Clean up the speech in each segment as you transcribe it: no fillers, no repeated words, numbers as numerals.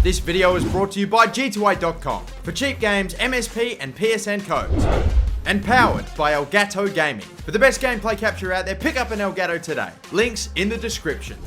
This video is brought to you by G2A.com for cheap games, MSP and PSN codes. And powered by Elgato Gaming. For the best gameplay capture out there, pick up an Elgato today. Links in the description.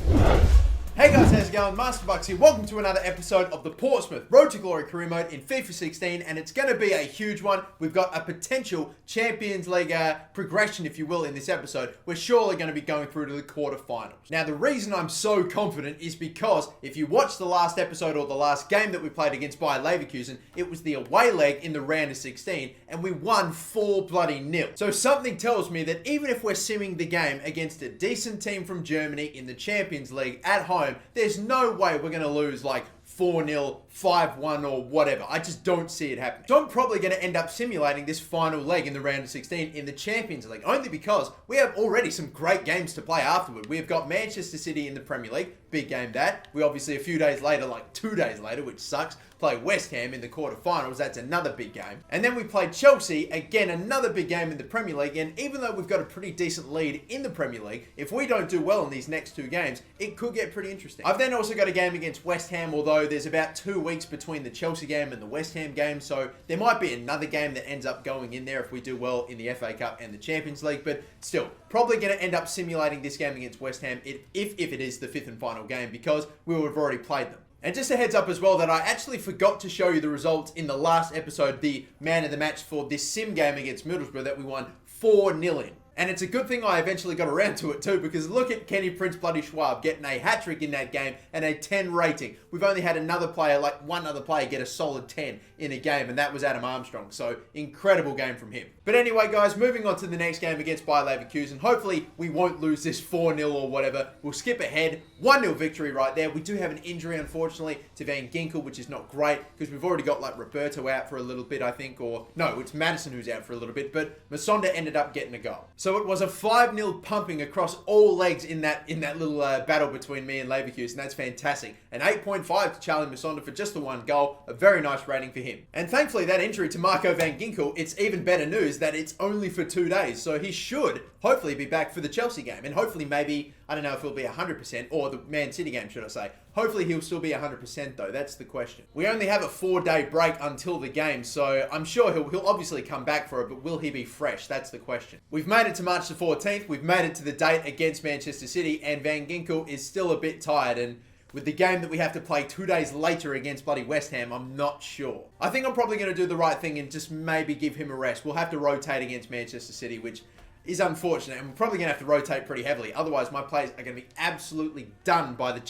Hey guys, how's it going? MasterBucks here. Welcome to another episode of the Portsmouth Road to Glory career mode in FIFA 16, and it's going to be a huge one. We've got a potential Champions League progression, if you will, in this episode. We're surely going to be going through to the quarterfinals. Now, the reason I'm so confident is because if you watch the last episode or the last game that we played against Bayer Leverkusen, it was the away leg in the round of 16, and we won 4-0. So something tells me that even if we're simming the game against a decent team from Germany in the Champions League at home, there's no way we're going to lose like 4-0, 5-1 or whatever. I just don't see it happening. So I'm probably going to end up simulating this final leg in the round of 16 in the Champions League, only because we have already some great games to play afterward. We've got Manchester City in the Premier League, big game that. We obviously a few days later, like 2 days later, which sucks, play West Ham in the quarterfinals. That's another big game. And then we play Chelsea, again, another big game in the Premier League. And even though we've got a pretty decent lead in the Premier League, if we don't do well in these next 2 games, it could get pretty interesting. I've then also got a game against West Ham, although there's about 2 weeks between the Chelsea game and the West Ham game. So there might be another game that ends up going in there if we do well in the FA Cup and the Champions League. But still, probably going to end up simulating this game against West Ham if it is the 5th and final game, because we would have already played them. And just a heads up as well that I actually forgot to show you the results in the last episode, the man of the match for this sim game against Middlesbrough that we won 4-0 in. And it's a good thing I eventually got around to it too, because look at Kenny Prince Bloody Schwab getting a hat-trick in that game and a 10 rating. We've only had one other player get a solid 10 in a game, and that was Adam Armstrong. So incredible game from him. But anyway guys, moving on to the next game against Bayer Leverkusen. Hopefully we won't lose this 4-0 or whatever. We'll skip ahead. 1-0 victory right there. We do have an injury, unfortunately, to Van Ginkel, which is not great, because we've already got like Roberto out for a little bit, I think, or no, it's Madison who's out for a little bit, but Masonda ended up getting a goal. So it was a 5-0 pumping across all legs in that little battle between me and Leverkusen. That's fantastic. An 8.5 to Charlie Masonda for just the 1 goal. A very nice rating for him. And thankfully that injury to Marco Van Ginkel, it's even better news that it's only for 2 days. So he should hopefully be back for the Chelsea game. And hopefully maybe, I don't know if he'll be 100%, or the Man City game, should I say. Hopefully he'll still be 100% though. That's the question. We only have a 4-day break until the game, so I'm sure he'll obviously come back for it, but will he be fresh? That's the question. We've made it to March the 14th. We've made it to the date against Manchester City, and Van Ginkel is still a bit tired, and with the game that we have to play 2 days later against bloody West Ham, I'm not sure. I think I'm probably going to do the right thing and just maybe give him a rest. We'll have to rotate against Manchester City, which is unfortunate, and we're probably going to have to rotate pretty heavily. Otherwise, my players are going to be absolutely done by the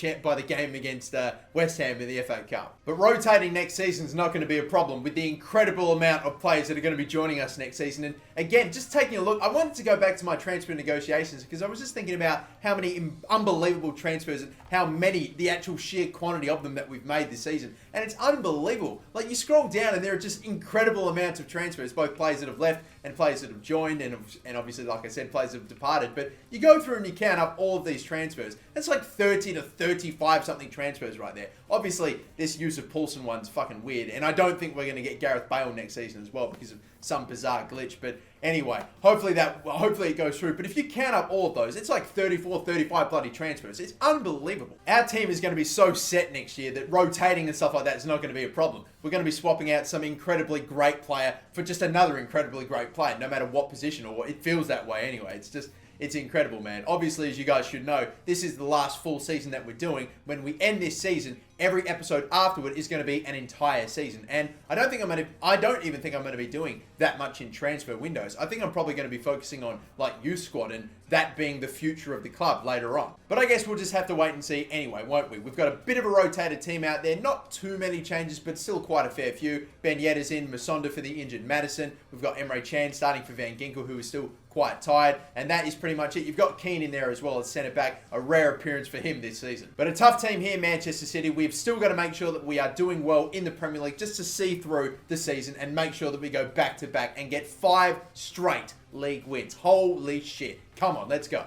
game against West Ham in the FA Cup. But rotating next season is not going to be a problem with the incredible amount of players that are going to be joining us next season. And again, just taking a look, I wanted to go back to my transfer negotiations because I was just thinking about how many unbelievable transfers and how many, the actual sheer quantity of them that we've made this season. And it's unbelievable. Like, you scroll down and there are just incredible amounts of transfers, both players that have left and players that have joined, and obviously, like I said, players that have departed. But you go through and you count up all of these transfers. That's like 30 to 35 something transfers right there. Obviously, this use of Poulsen one's fucking weird, and I don't think we're going to get Gareth Bale next season as well because of some bizarre glitch. But anyway, hopefully it goes through. But if you count up all of those, it's like 34, 35 bloody transfers. It's unbelievable. Our team is going to be so set next year that rotating and stuff like that is not going to be a problem. We're going to be swapping out some incredibly great player for just another incredibly great player, no matter what position, or it feels that way anyway. It's incredible, man. Obviously, as you guys should know, this is the last full season that we're doing. When we end this season, every episode afterward is going to be an entire season. And I don't even think I'm going to be doing that much in transfer windows. I think I'm probably going to be focusing on like youth squad and that being the future of the club later on. But I guess we'll just have to wait and see anyway, won't we? We've got a bit of a rotated team out there. Not too many changes, but still quite a fair few. Ben Yedder's in, Masonda for the injured Madison. We've got Emre Can starting for Van Ginkel, who is still quite tired. And that is pretty much it. You've got Keane in there as well as centre back. A rare appearance for him this season. But a tough team here, Manchester City. We've still got to make sure that we are doing well in the Premier League just to see through the season and make sure that we go back to back and get 5 straight league wins. Holy shit. Come on, let's go.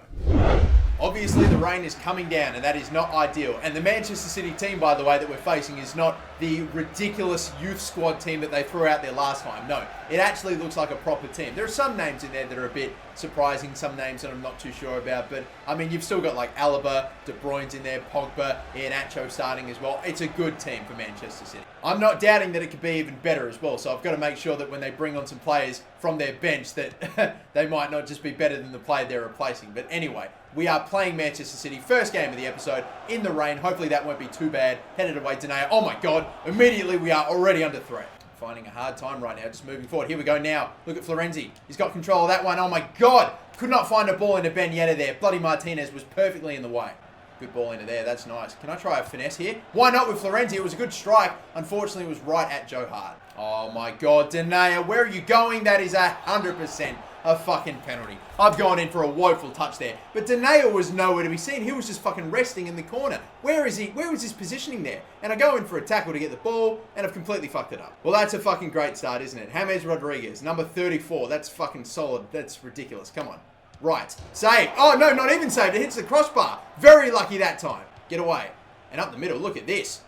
Obviously, the rain is coming down, and that is not ideal. And the Manchester City team, by the way, that we're facing is not the ridiculous youth squad team that they threw out there last time. No, it actually looks like a proper team. There are some names in there that are a bit surprising, some names that I'm not too sure about. But, I mean, you've still got like Alaba, De Bruyne's in there, Pogba, Iheanacho starting as well. It's a good team for Manchester City. I'm not doubting that it could be even better as well. So I've got to make sure that when they bring on some players from their bench that they might not just be better than the player they're replacing. But anyway, we are playing Manchester City. First game of the episode in the rain. Hopefully that won't be too bad. Headed away, Denia. Oh my God. Immediately we are already under threat. Finding a hard time right now, just moving forward. Here we go now. Look at Florenzi. He's got control of that one. Oh my God. Could not find a ball into Ben Yedder there. Bloody Martinez was perfectly in the way. Good ball into there. That's nice. Can I try a finesse here? Why not with Florenzi? It was a good strike. Unfortunately, it was right at Joe Hart. Oh my God. Denia, where are you going? That is 100% a fucking penalty. I've gone in for a woeful touch there. But Denia was nowhere to be seen. He was just fucking resting in the corner. Where is he? Where was his positioning there? And I go in for a tackle to get the ball, and I've completely fucked it up. Well, that's a fucking great start, isn't it? James Rodriguez, number 34. That's fucking solid. That's ridiculous. Come on. Right. Save. Oh, no, not even saved. It hits the crossbar. Very lucky that time. Get away. And up the middle. Look at this.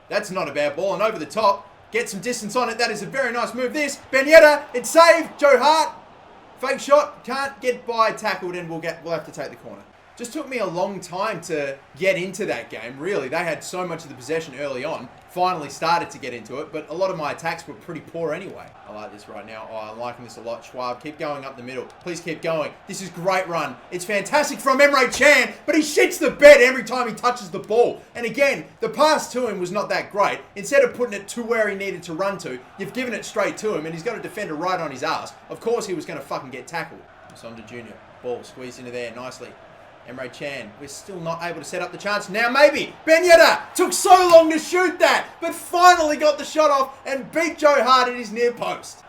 That's not a bad ball. And over the top. Get some distance on it. That is a very nice move. This. Ben Yedder. It's saved. Joe Hart. Fake shot. Can't get by tackled, and we'll have to take the corner. Just took me a long time to get into that game, really. They had so much of the possession early on. Finally started to get into it, but a lot of my attacks were pretty poor anyway. I like this right now. Oh, I'm liking this a lot. Schwab, keep going up the middle. Please keep going. This is great run. It's fantastic from Emre Can, but he shits the bed every time he touches the ball. And again, the pass to him was not that great. Instead of putting it to where he needed to run to, you've given it straight to him, and he's got a defender right on his ass. Of course he was going to fucking get tackled. Sonda Jr. Ball squeezed into there nicely. Emre Can, we're still not able to set up the chance. Now maybe. Ben Yedder took so long to shoot that, but finally got the shot off and beat Joe Hart at his near post.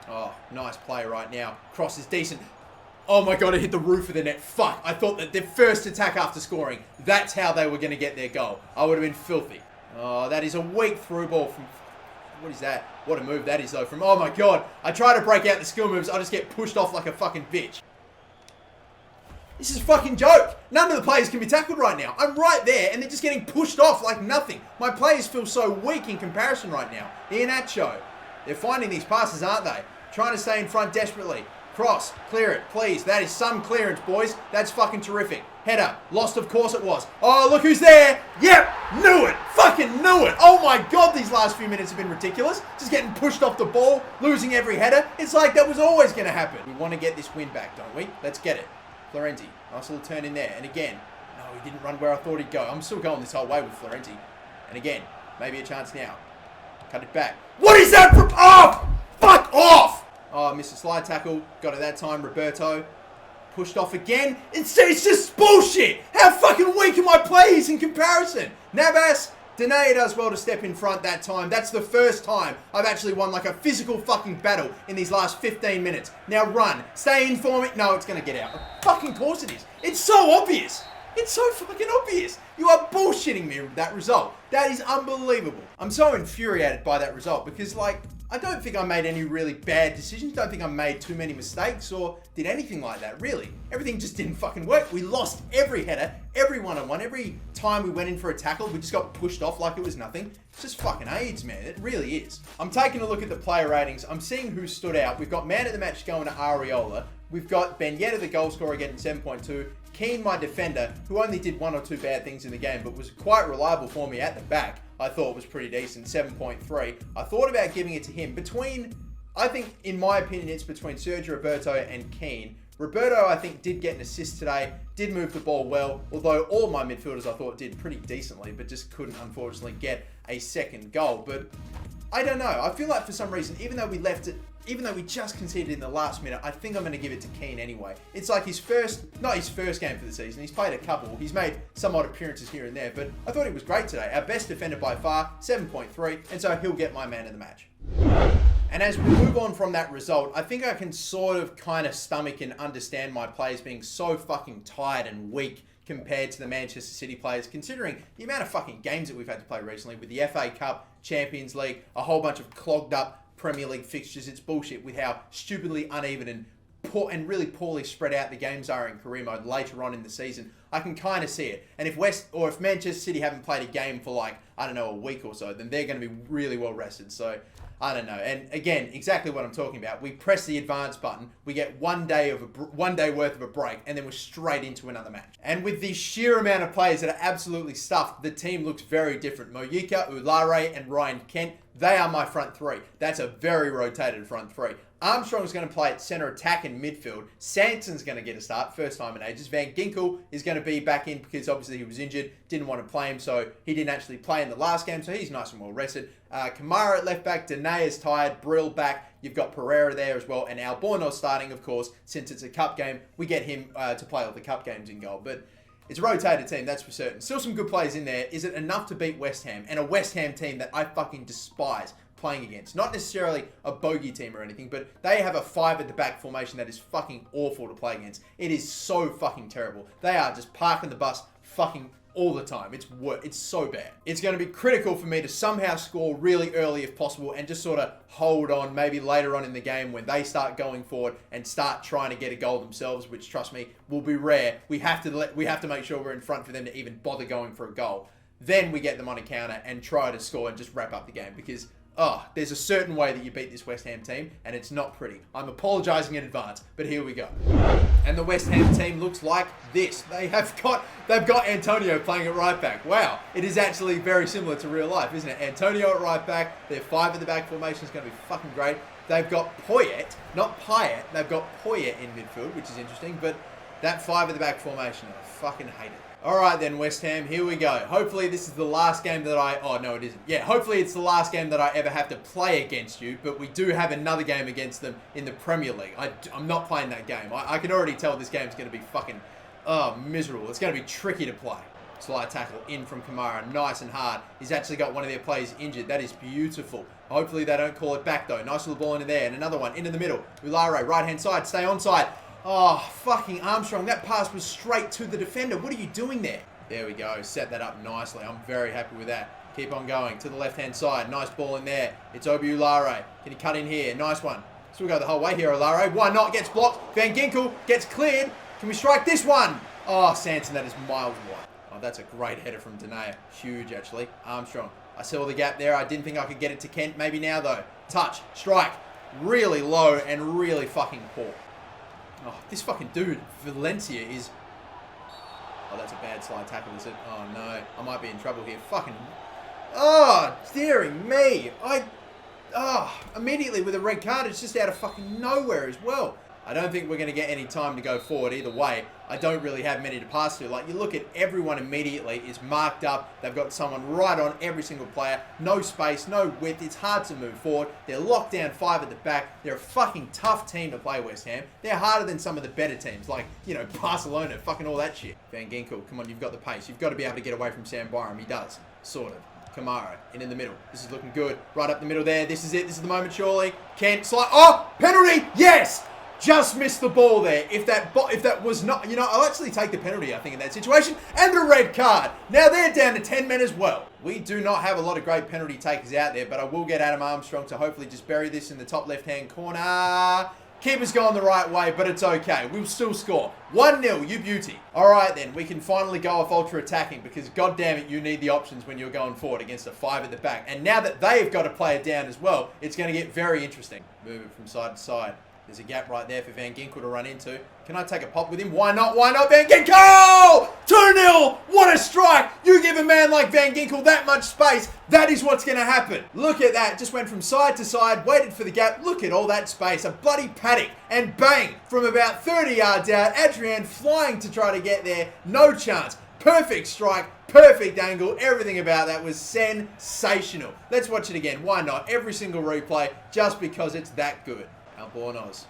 Oh, nice play right now. Cross is decent. Oh my God, it hit the roof of the net. Fuck, I thought that their first attack after scoring, that's how they were going to get their goal. I would have been filthy. Oh, that is a weak through ball from... What is that? What a move that is though from... Oh my God, I try to break out the skill moves, I just get pushed off like a fucking bitch. This is a fucking joke. None of the players can be tackled right now. I'm right there, and they're just getting pushed off like nothing. My players feel so weak in comparison right now. Iheanacho. They're finding these passes, aren't they? Trying to stay in front desperately. Cross. Clear it, please. That is some clearance, boys. That's fucking terrific. Header. Lost, of course it was. Oh, look who's there. Yep. Knew it. Fucking knew it. Oh my God, these last few minutes have been ridiculous. Just getting pushed off the ball, losing every header. It's like that was always going to happen. We want to get this win back, don't we? Let's get it. Florenzi, nice little turn in there. And again, no, he didn't run where I thought he'd go. I'm still going this whole way with Florenzi. And again, maybe a chance now. Cut it back. What is that from... Oh! Fuck off! Oh, missed a slide tackle. Got it that time. Roberto. Pushed off again. It's just bullshit! How fucking weak are my players in comparison? Navas... Denia does well to step in front that time. That's the first time I've actually won like a physical fucking battle in these last 15 minutes. Now run. Stay in for me. No, it's going to get out. Of fucking course it is. It's so obvious. It's so fucking obvious. You are bullshitting me with that result. That is unbelievable. I'm so infuriated by that result because, like, I don't think I made any really bad decisions. Don't think I made too many mistakes or did anything like that, really. Everything just didn't fucking work. We lost every header, every one-on-one, every time we went in for a tackle, we just got pushed off like it was nothing. It's just fucking AIDS, man. It really is. I'm taking a look at the player ratings. I'm seeing who stood out. We've got man of the match going to Areola. We've got Ben Yedder, the goal scorer, getting 7.2. Keane, my defender, who only did one or two bad things in the game, but was quite reliable for me at the back. I thought was pretty decent, 7.3. I thought about giving it to him. I think, in my opinion, it's between Sergio Roberto and Keane. Roberto, I think, did get an assist today, did move the ball well, although all my midfielders, I thought, did pretty decently, but just couldn't, unfortunately, get a second goal. But I don't know. I feel like for some reason, even though we just conceded in the last minute, I think I'm going to give it to Keane anyway. It's like not his first game for the season. He's played a couple. He's made some odd appearances here and there, but I thought he was great today. Our best defender by far, 7.3, and so he'll get my man of the match. And as we move on from that result, I think I can sort of kind of stomach and understand my players being so fucking tired and weak compared to the Manchester City players, considering the amount of fucking games that we've had to play recently with the FA Cup, Champions League, a whole bunch of clogged up Premier League fixtures. It's bullshit with how stupidly uneven and poor and really poorly spread out the games are in career mode later on in the season. I can kind of see it. And if Manchester City haven't played a game for like, I don't know, a week or so, then they're going to be really well rested. So I don't know. And again, exactly what I'm talking about. We press the advance button, we get one day worth of a break, and then we're straight into another match. And with the sheer amount of players that are absolutely stuffed, the team looks very different. Moyika, Ulare, and Ryan Kent, they are my front three. That's a very rotated front three. Armstrong's going to play at centre attack and midfield. Sanson's going to get a start, first time in ages. Van Ginkel is going to be back in because obviously he was injured, didn't want to play him, so he didn't actually play in the last game, so he's nice and well rested. Kamara at left back, Dene is tired, Brill back. You've got Pereira there as well, and Albornoz starting, of course, since it's a cup game. We get him to play all the cup games in goal, but it's a rotated team, that's for certain. Still some good players in there. Is it enough to beat West Ham? And a West Ham team that I fucking despise playing against. Not necessarily a bogey team or anything, but they have a 5 at the back formation that is fucking awful to play against. It is so fucking terrible. They are just parking the bus fucking all the time. It's so bad. It's going to be critical for me to somehow score really early if possible and just sort of hold on maybe later on in the game when they start going forward and start trying to get a goal themselves, which trust me will be rare. We have to make sure we're in front for them to even bother going for a goal. Then we get them on a counter and try to score and just wrap up the game because there's a certain way that you beat this West Ham team, and it's not pretty. I'm apologising in advance, but here we go. And the West Ham team looks like this. They've got Antonio playing at right back. Wow, it is actually very similar to real life, isn't it? Antonio at right back, their 5 at the back formation is going to be fucking great. They've got Poyet, not Payet, they've got Poyet in midfield, which is interesting, but that 5 at the back formation, I fucking hate it. Alright then, West Ham, here we go. Hopefully this is the last game that no it isn't. Yeah, hopefully it's the last game that I ever have to play against you, but we do have another game against them in the Premier League. I'm not playing that game. I can already tell this game's going to be fucking, miserable. It's going to be tricky to play. Slide tackle in from Kamara, nice and hard. He's actually got one of their players injured. That is beautiful. Hopefully they don't call it back though. Nice little ball into there, and another one into the middle. Ulare, right-hand side, stay onside. Oh, fucking Armstrong. That pass was straight to the defender. What are you doing there? There we go. Set that up nicely. I'm very happy with that. Keep on going to the left-hand side. Nice ball in there. It's Obi Ulare. Can he cut in here? Nice one. Still go the whole way here, Ulare. Why not? Gets blocked. Van Ginkel gets cleared. Can we strike this one? Oh, Sanson, that is miles wide. Oh, that's a great header from Dene. Huge, actually. Armstrong. I saw the gap there. I didn't think I could get it to Kent. Maybe now, though. Touch. Strike. Really low and really fucking poor. Oh, this fucking dude, Valencia, is... Oh, that's a bad slide tackle, is it? Oh, no. I might be in trouble here. Fucking... Oh, dearing me. Immediately with a red card, it's just out of fucking nowhere as well. I don't think we're going to get any time to go forward either way. I don't really have many to pass to. Like, you look at everyone immediately is marked up. They've got someone right on every single player. No space, no width. It's hard to move forward. They're locked down 5 at the back. They're a fucking tough team to play, West Ham. They're harder than some of the better teams, like, Barcelona, fucking all that shit. Van Ginkel, come on, you've got the pace. You've got to be able to get away from Sam Byram. He does, sort of. Kamara, in the middle. This is looking good. Right up the middle there. This is it. This is the moment, surely. Kent, slide. Oh, penalty! Yes! Just missed the ball there. If that was not, I'll actually take the penalty, I think, in that situation. And the red card. Now they're down to 10 men as well. We do not have a lot of great penalty takers out there, but I will get Adam Armstrong to hopefully just bury this in the top left-hand corner. Keeper's gone the right way, but it's okay. We'll still score. 1-0, you beauty. All right, then. We can finally go off ultra-attacking because, goddamn it, you need the options when you're going forward against a 5 at the back. And now that they've got to play it down as well, it's going to get very interesting. Move it from side to side. There's a gap right there for Van Ginkel to run into. Can I take a pop with him? Why not? Why not, Van Ginkel? 2-0! What a strike! You give a man like Van Ginkel that much space, that is what's going to happen. Look at that. Just went from side to side, waited for the gap. Look at all that space. A bloody paddock. And bang! From about 30 yards out, Adrian flying to try to get there. No chance. Perfect strike. Perfect angle. Everything about that was sensational. Let's watch it again. Why not? Every single replay, just because it's that good. Albornoz.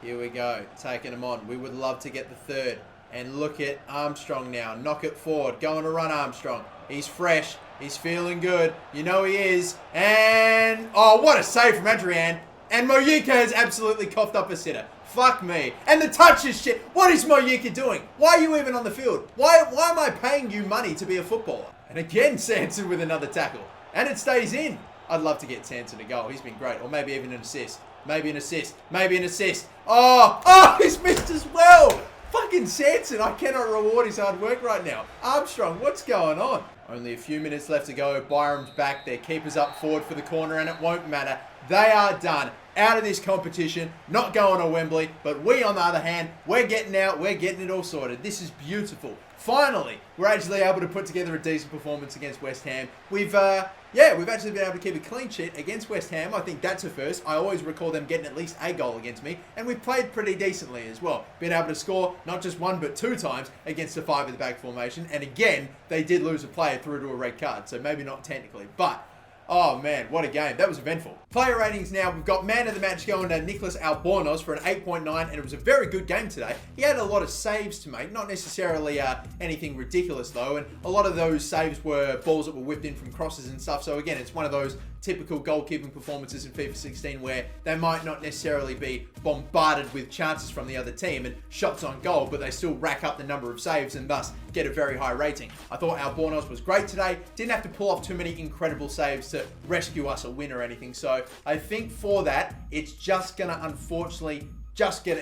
Here we go. Taking him on. We would love to get the third. And look at Armstrong now. Knock it forward. Going to run Armstrong. He's fresh. He's feeling good. You know he is. And... oh, what a save from Adrian. And Moyika has absolutely coughed up a sitter. Fuck me. And the touch is shit. What is Moyika doing? Why are you even on the field? Why am I paying you money to be a footballer? And again, Sanson with another tackle. And it stays in. I'd love to get Sanson a goal. He's been great. Or maybe even an assist. Maybe an assist. Maybe an assist. Oh, he's missed as well. Fucking Sanson. I cannot reward his hard work right now. Armstrong, what's going on? Only a few minutes left to go. Byram's back. Their keeper's up forward for the corner, and it won't matter. They are done. Out of this competition, not going to Wembley, but we, on the other hand, we're getting out, we're getting it all sorted. This is beautiful. Finally, we're actually able to put together a decent performance against West Ham. We've actually been able to keep a clean sheet against West Ham. I think that's a first. I always recall them getting at least a goal against me, and we've played pretty decently as well. Been able to score not just one, but 2 times against a 5-at-the-back formation, and again, they did lose a player through to a red card, so maybe not technically, but oh man, what a game. That was eventful. Player ratings now. We've got man of the match going to Nicholas Albornoz for an 8.9, and it was a very good game today. He had a lot of saves to make, not necessarily anything ridiculous though, and a lot of those saves were balls that were whipped in from crosses and stuff. So again, it's one of those typical goalkeeping performances in FIFA 16 where they might not necessarily be bombarded with chances from the other team and shots on goal, but they still rack up the number of saves and thus get a very high rating. I thought Albornoz was great today. Didn't have to pull off too many incredible saves to rescue us a win or anything. So I think for that, it's just going to unfortunately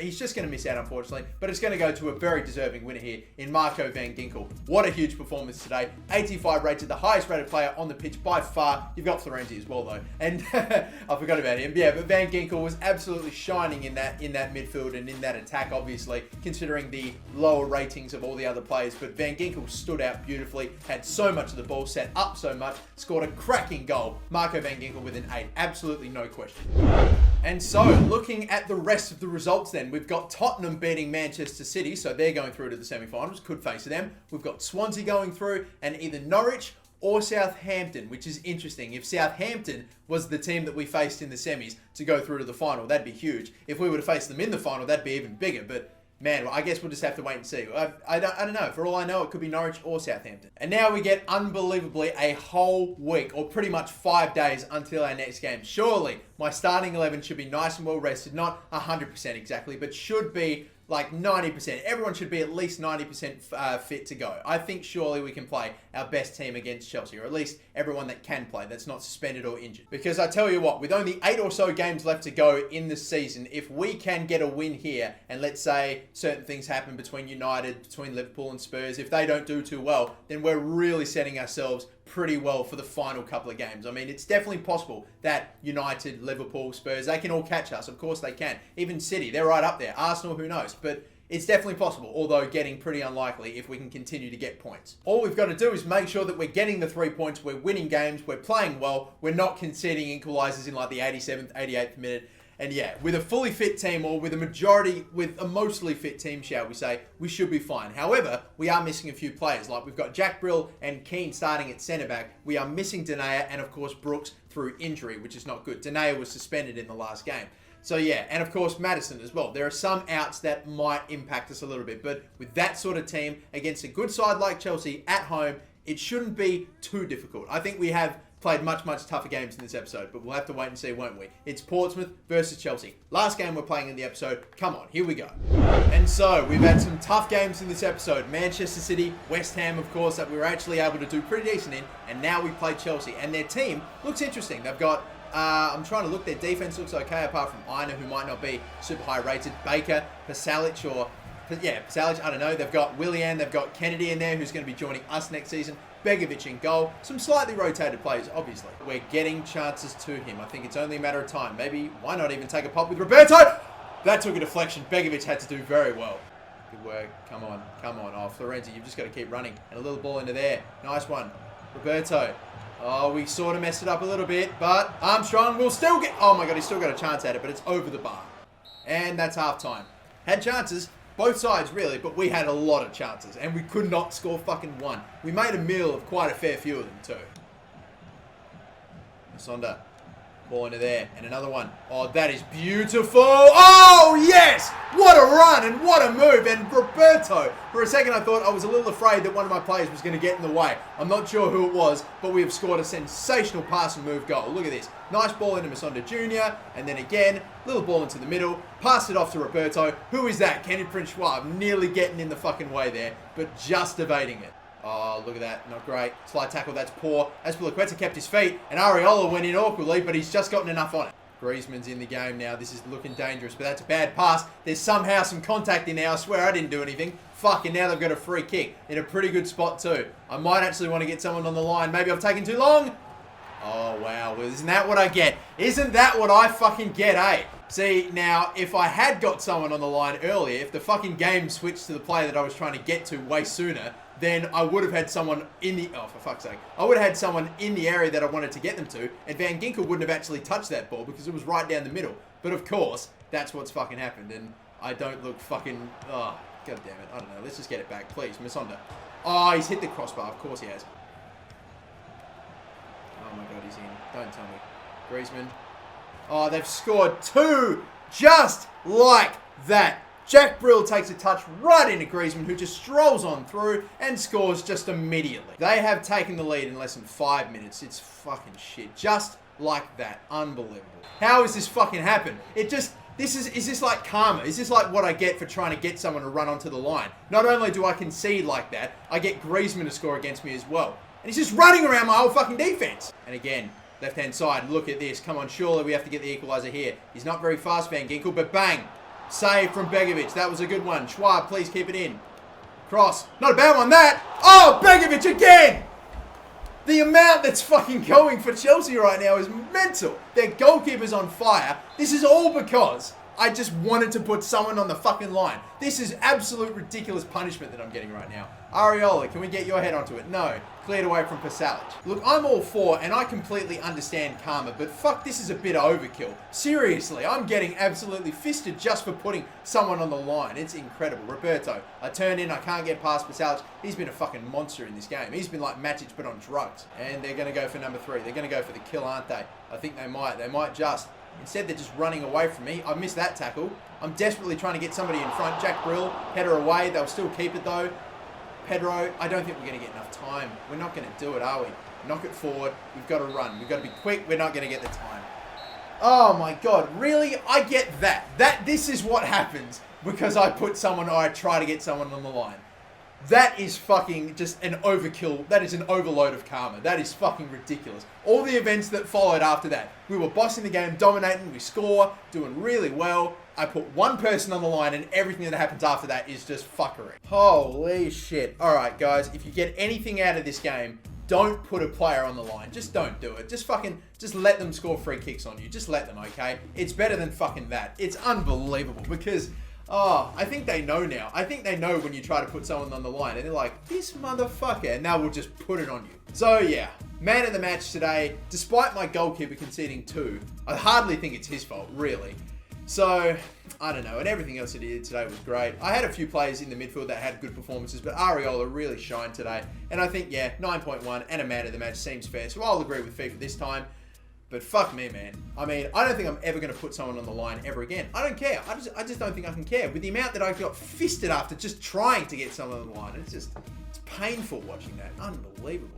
he's just going to miss out, unfortunately, but it's going to go to a very deserving winner here in Marco van Ginkel. What a huge performance today. 85 rated, the highest rated player on the pitch by far. You've got Florenzi as well, though, and I forgot about him. Yeah, but Van Ginkel was absolutely shining in that midfield and in that attack, obviously, considering the lower ratings of all the other players. But Van Ginkel stood out beautifully, had so much of the ball, set up so much, scored a cracking goal. Marco van Ginkel with an 8, absolutely no question. And so, looking at the rest of the results then, we've got Tottenham beating Manchester City, so they're going through to the semi-finals, could face them. We've got Swansea going through, and either Norwich or Southampton, which is interesting. If Southampton was the team that we faced in the semis to go through to the final, that'd be huge. If we were to face them in the final, that'd be even bigger, but man, well, I guess we'll just have to wait and see. I don't know. For all I know, it could be Norwich or Southampton. And now we get, unbelievably, a whole week, or pretty much 5 days until our next game. Surely, my starting 11 should be nice and well rested. Not 100% exactly, but should be like 90%. Everyone should be at least 90% fit to go. I think surely we can play our best team against Chelsea, or at least everyone that can play, that's not suspended or injured. Because I tell you what, with only 8 or so games left to go in the season, if we can get a win here, and let's say certain things happen between United, between Liverpool and Spurs, if they don't do too well, then we're really setting ourselves pretty well for the final couple of games. I mean, it's definitely possible that United, Liverpool, Spurs, they can all catch us. Of course they can. Even City, they're right up there. Arsenal, who knows? But it's definitely possible, although getting pretty unlikely if we can continue to get points. All we've got to do is make sure that we're getting the 3 points, we're winning games, we're playing well, we're not conceding equalisers in like the 87th, 88th minute. And yeah, with a fully fit team, or with a mostly fit team, shall we say, we should be fine. However, we are missing a few players. Like, we've got Jack Brill and Keane starting at centre-back. We are missing Denayer and, of course, Brooks through injury, which is not good. Denayer was suspended in the last game. So yeah, and of course Maddison as well. There are some outs that might impact us a little bit, but with that sort of team against a good side like Chelsea at home, it shouldn't be too difficult. I think we have played much tougher games in this episode, but we'll have to wait and see, won't we? It's Portsmouth versus Chelsea. Last game we're playing in the episode. Come on, here we go. And so, we've had some tough games in this episode. Manchester City, West Ham, of course, that we were actually able to do pretty decent in, and now we play Chelsea. And their team looks interesting. They've got, I'm trying to look, their defense looks okay, apart from Aina, who might not be super high rated. Baker, Pasalic, Pasalic, I don't know. They've got Willian, they've got Kennedy in there, who's going to be joining us next season. Begovic in goal. Some slightly rotated players, obviously. We're getting chances to him. I think it's only a matter of time. Maybe, why not even take a pop with Roberto? That took a deflection. Begovic had to do very well. Good work. Come on. Oh, Florenzi, you've just got to keep running. And a little ball into there. Nice one. Roberto. Oh, we sort of messed it up a little bit, but Armstrong will still get... Oh my God, he's still got a chance at it, but it's over the bar. And that's half time. Had chances. Both sides, really, but we had a lot of chances, and we could not score fucking one. We made a meal of quite a fair few of them, too. Sonda. Ball into there, and another one. Oh, that is beautiful. Oh, yes! What a run, and what a move. And Roberto, for a second I thought I was a little afraid that one of my players was going to get in the way. I'm not sure who it was, but we have scored a sensational pass and move goal. Look at this. Nice ball into Masonda Jr., and then again, little ball into the middle. Passed it off to Roberto. Who is that? Kenny Prince-Schwab, nearly getting in the fucking way there, but just evading it. Oh, look at that. Not great. Slide tackle, that's poor. Azpilicueta kept his feet, and Areola went in awkwardly, but he's just gotten enough on it. Griezmann's in the game now. This is looking dangerous, but that's a bad pass. There's somehow some contact in there. I swear I didn't do anything. Fuck, and now they've got a free kick in a pretty good spot too. I might actually want to get someone on the line. Maybe I've taken too long. Oh, wow. Well, isn't that what I get? Isn't that what I fucking get, eh? See, now, if I had got someone on the line earlier, if the fucking game switched to the player that I was trying to get to way sooner, then I would have had someone in the... Oh, for fuck's sake. I would have had someone in the area that I wanted to get them to, and Van Ginkel wouldn't have actually touched that ball because it was right down the middle. But, of course, that's what's fucking happened, and I don't look fucking... Oh, god damn it. I don't know. Let's just get it back, please. Misonda. Oh, he's hit the crossbar. Of course he has. Oh my god, he's in. Don't tell me. Griezmann. Oh, they've scored 2 just like that. Jack Brill takes a touch right into Griezmann, who just strolls on through and scores just immediately. They have taken the lead in less than 5 minutes. It's fucking shit. Just like that. Unbelievable. How has this fucking happened? It just... Is this like karma? Is this like what I get for trying to get someone to run onto the line? Not only do I concede like that, I get Griezmann to score against me as well. And he's just running around my whole fucking defense. And again, left-hand side, look at this. Come on, surely we have to get the equalizer here. He's not very fast, Van Ginkel, but bang. Save from Begovic. That was a good one. Schwab, please keep it in. Cross. Not a bad one, that. Oh, Begovic again. The amount that's fucking going for Chelsea right now is mental. Their goalkeeper's on fire. This is all because I just wanted to put someone on the fucking line. This is absolute ridiculous punishment that I'm getting right now. Areola, can we get your head onto it? No. Cleared away from Pasalic. Look, I'm all for, and I completely understand karma, but fuck, this is a bit overkill. Seriously, I'm getting absolutely fisted just for putting someone on the line. It's incredible. Roberto, I turn in, I can't get past Pasalic. He's been a fucking monster in this game. He's been like Matic, but on drugs. And they're going to go for number 3. They're going to go for the kill, aren't they? I think they might. They might just. Instead, they're just running away from me. I missed that tackle. I'm desperately trying to get somebody in front. Jack Brill, header away. They'll still keep it, though. Pedro, I don't think we're going to get enough time. We're not going to do it, are we? Knock it forward. We've got to run. We've got to be quick. We're not going to get the time. Oh, my God. Really? I get that. This is what happens because I put someone or I try to get someone on the line. That is fucking just an overkill. That is an overload of karma. That is fucking ridiculous. All the events that followed after that. We were bossing the game, dominating, we score, doing really well. I put one person on the line and everything that happens after that is just fuckery. Holy shit. Alright guys, if you get anything out of this game, don't put a player on the line. Just don't do it. Just let them score free kicks on you. Just let them, okay? It's better than fucking that. It's unbelievable because... Oh, I think they know now. I think they know when you try to put someone on the line and they're like, this motherfucker, and now we'll just put it on you. So yeah, man of the match today, despite my goalkeeper conceding 2, I hardly think it's his fault, really. So, I don't know, and everything else he did today was great. I had a few players in the midfield that had good performances, but Areola really shined today. And I think, yeah, 9.1 and a man of the match seems fair, so I'll agree with FIFA this time. But fuck me, man. I mean, I don't think I'm ever going to put someone on the line ever again. I don't care. I just don't think I can care. With the amount that I got fisted after just trying to get someone on the line, it's painful watching that. Unbelievable.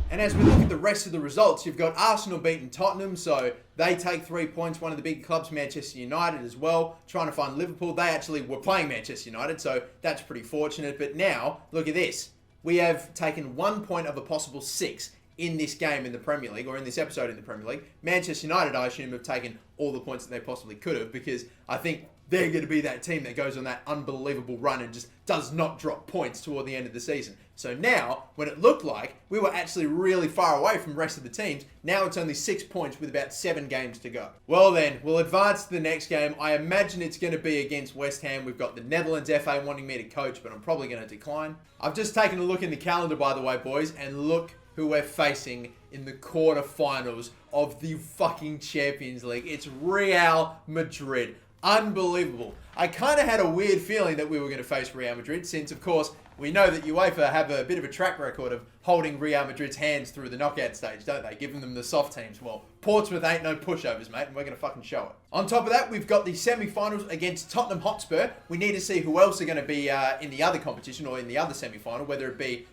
And as we look at the rest of the results, you've got Arsenal beating Tottenham, so they take 3 points. One of the big clubs, Manchester United as well, trying to find Liverpool. They actually were playing Manchester United, so that's pretty fortunate. But now, look at this. We have taken 1 point of a possible 6 in this game in the Premier League, or in this episode in the Premier League. Manchester United, I assume, have taken all the points that they possibly could have, because I think they're going to be that team that goes on that unbelievable run and just does not drop points toward the end of the season. So now, when it looked like we were actually really far away from the rest of the teams, now it's only 6 points with about 7 games to go. Well then, we'll advance to the next game. I imagine it's going to be against West Ham. We've got the Netherlands FA wanting me to coach, but I'm probably going to decline. I've just taken a look in the calendar, by the way, boys, and look who we're facing in the quarterfinals of the fucking Champions League. It's Real Madrid. Unbelievable. I kind of had a weird feeling that we were going to face Real Madrid since, of course, we know that UEFA have a bit of a track record of holding Real Madrid's hands through the knockout stage, don't they? Giving them the soft teams. Well, Portsmouth ain't no pushovers, mate, and we're going to fucking show it. On top of that, we've got the semi-finals against Tottenham Hotspur. We need to see who else are going to be in the other competition or in the other semi-final, whether it be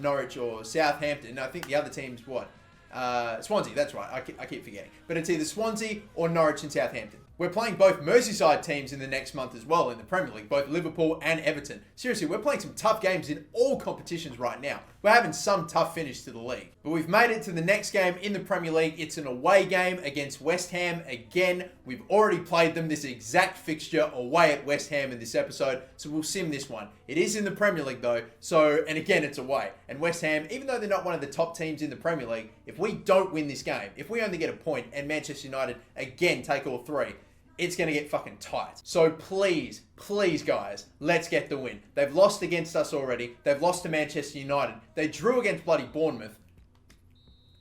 Norwich or Southampton. I think the other team's what? Swansea, that's right. I keep forgetting. But it's either Swansea or Norwich and Southampton. We're playing both Merseyside teams in the next month as well in the Premier League, both Liverpool and Everton. Seriously, we're playing some tough games in all competitions right now. We're having some tough finish to the league. But we've made it to the next game in the Premier League. It's an away game against West Ham. Again, we've already played them this exact fixture away at West Ham in this episode, so we'll sim this one. It is in the Premier League though, and again, it's away. And West Ham, even though they're not one of the top teams in the Premier League, if we don't win this game, if we only get a point and Manchester United again take all three, it's going to get fucking tight. So please, please guys, let's get the win. They've lost against us already. They've lost to Manchester United. They drew against bloody Bournemouth.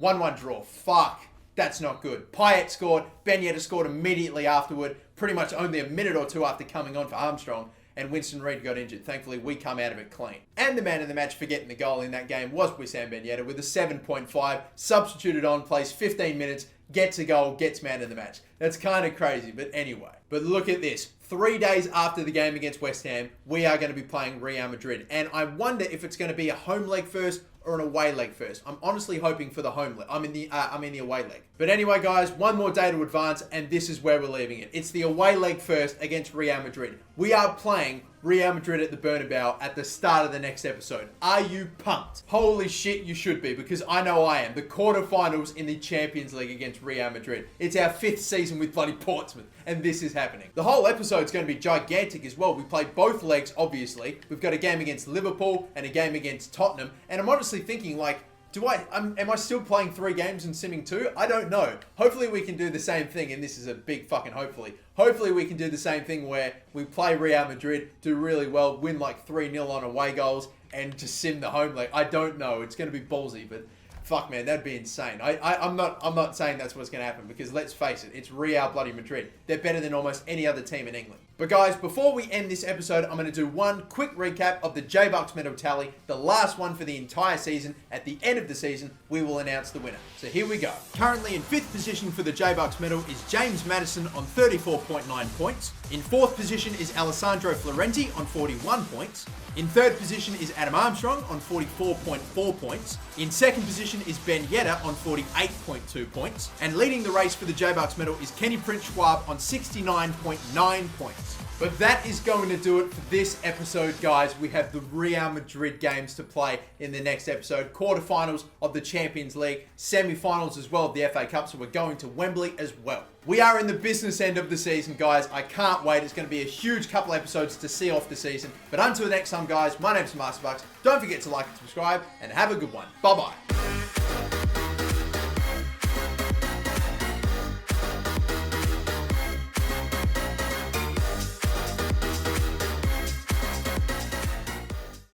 1-1 draw. Fuck. That's not good. Payet scored. Ben Yedder scored immediately afterward. Pretty much only a minute or two after coming on for Armstrong. And Winston Reid got injured. Thankfully, we come out of it clean. And the man of the match for getting the goal in that game was Wissam Ben Yedder with a 7.5. Substituted on, plays 15 minutes, gets a goal, gets man of the match. That's kind of crazy, but anyway. But look at this. 3 days after the game against West Ham, we are going to be playing Real Madrid. And I wonder if it's going to be a home leg first or an away leg first. I'm honestly hoping for the home leg. I'm in the away leg. But anyway, guys, one more day to advance, and this is where we're leaving it. It's the away leg first against Real Madrid. We are playing Real Madrid at the Bernabeu at the start of the next episode. Are you pumped? Holy shit, you should be, because I know I am. The quarterfinals in the Champions League against Real Madrid. It's our 5th season with bloody Portsmouth, and this is happening. The whole episode's going to be gigantic as well. We play both legs, obviously. We've got a game against Liverpool and a game against Tottenham, and I'm honestly thinking, like, am I still playing 3 games and simming 2? I don't know. Hopefully we can do the same thing, and this is a big fucking hopefully. Hopefully we can do the same thing where we play Real Madrid, do really well, win like 3-0 on away goals, and just sim the home leg. I don't know. It's going to be ballsy, but fuck, man, that'd be insane. I'm not saying that's what's going to happen, because let's face it, it's Real bloody Madrid. They're better than almost any other team in England. But guys, before we end this episode, I'm going to do one quick recap of the J-Bucks medal tally, the last one for the entire season. At the end of the season, we will announce the winner. So here we go. Currently in 5th position for the J-Bucks medal is James Maddison on 34.9 points. In 4th position is Alessandro Florenti on 41 points. In 3rd position is Adam Armstrong on 44.4 points. In 2nd position is Ben Yedder on 48.2 points. And leading the race for the J-Bucks medal is Kenny Prince Schwab on 69.9 points. But that is going to do it for this episode, guys. We have the Real Madrid games to play in the next episode. Quarterfinals of the Champions League, semi-finals as well of the FA Cup, so we're going to Wembley as well. We are in the business end of the season, guys. I can't wait. It's going to be a huge couple episodes to see off the season. But until next time, guys, my name's MasterBucks. Don't forget to like and subscribe, and have a good one. Bye-bye.